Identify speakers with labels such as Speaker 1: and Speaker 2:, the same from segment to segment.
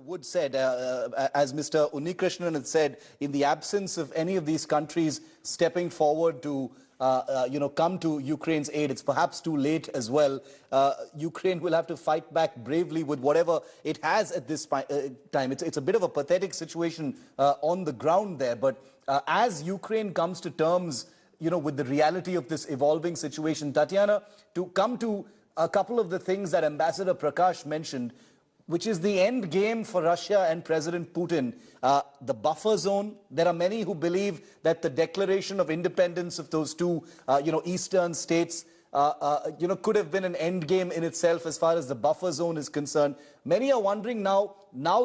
Speaker 1: Wood said, as Mr. Unnikrishnan had said, in the absence of any of these countries stepping forward to, come to Ukraine's aid, it's perhaps too late as well. Ukraine will have to fight back bravely with whatever it has at this time. It's a bit of a pathetic situation on the ground there. But as Ukraine comes to terms, with the reality of this evolving situation, Tatiana, to come to a couple of the things that Ambassador Prakash mentioned, which is the end game for Russia and President Putin, the buffer zone. There are many who believe that the declaration of independence of those two, eastern states, could have been an end game in itself as far as the buffer zone is concerned. Many are wondering now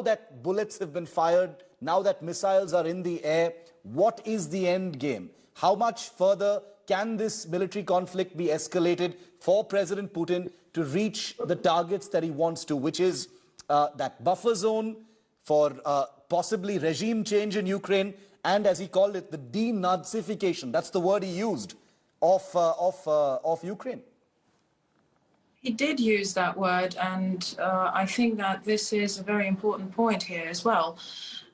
Speaker 1: that bullets have been fired, now that missiles are in the air, what is the end game? How much further can this military conflict be escalated for President Putin to reach the targets that he wants to, which is that buffer zone for possibly regime change in Ukraine, and as he called it, the denazification. That's the word he used of Ukraine.
Speaker 2: He did use that word, and I think that this is a very important point here as well.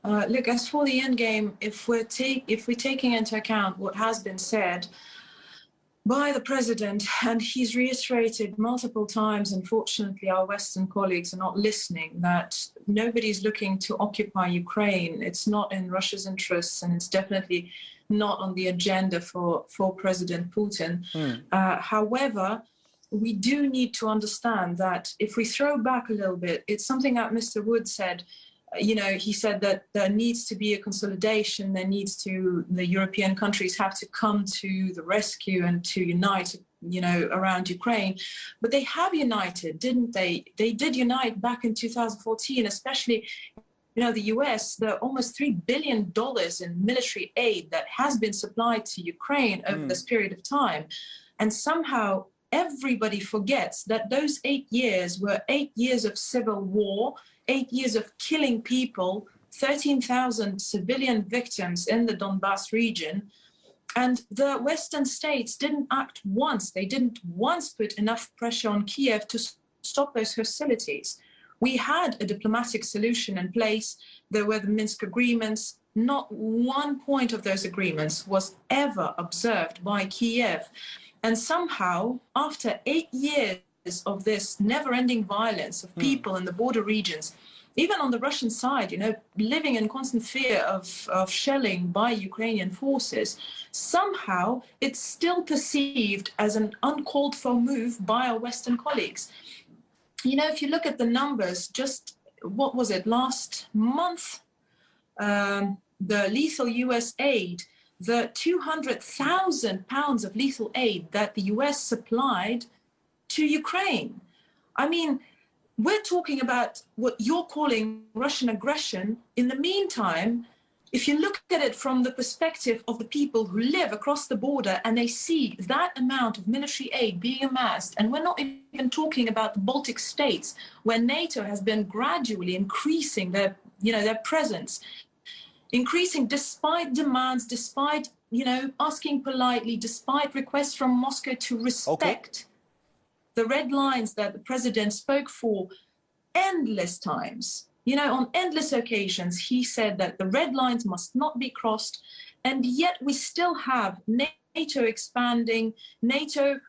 Speaker 2: Look, as for the end game, if we're taking into account what has been said by the president, and he's reiterated multiple times, unfortunately our Western colleagues are not listening, that nobody's looking to occupy Ukraine. It's not in Russia's interests, and it's definitely not on the agenda for President Putin. However, we do need to understand that if we throw back a little bit, it's something that Mr. Wood said. He said that there needs to be a consolidation, the European countries have to come to the rescue and to unite, around Ukraine. But they have united, didn't they? They did unite back in 2014, especially, the US, the almost $3 billion in military aid that has been supplied to Ukraine over this period of time. And somehow everybody forgets that those 8 years were 8 years of civil war, 8 years of killing people, 13,000 civilian victims in the Donbass region. And the Western states didn't act once. They didn't once put enough pressure on Kiev to stop those hostilities. We had a diplomatic solution in place. There were the Minsk agreements. Not one point of those agreements was ever observed by Kiev. And somehow, after 8 years of this never-ending violence of people in the border regions, even on the Russian side, living in constant fear of shelling by Ukrainian forces, somehow it's still perceived as an uncalled for move by our Western colleagues. If you look at the numbers, just, what was it, last month, the lethal US aid, the 200,000 pounds of lethal aid that the US supplied to Ukraine. I mean, we're talking about what you're calling Russian aggression. In the meantime, if you look at it from the perspective of the people who live across the border and they see that amount of military aid being amassed, and we're not even talking about the Baltic states, where NATO has been gradually increasing their presence, increasing despite demands, despite, asking politely, despite requests from Moscow to respect the red lines that the president spoke for endless times. On endless occasions, he said that the red lines must not be crossed. And yet we still have NATO expanding, NATO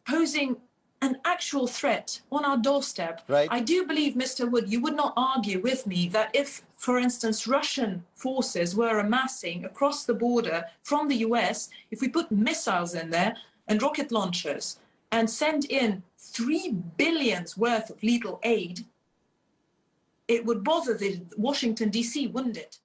Speaker 2: posing an actual threat on our doorstep.
Speaker 1: Right.
Speaker 2: I do believe, Mr. Wood, you would not argue with me that if, for instance, Russian forces were amassing across the border from the US, if we put missiles in there and rocket launchers and send in $3 billion worth of lethal aid, it would bother the Washington, D.C., wouldn't it?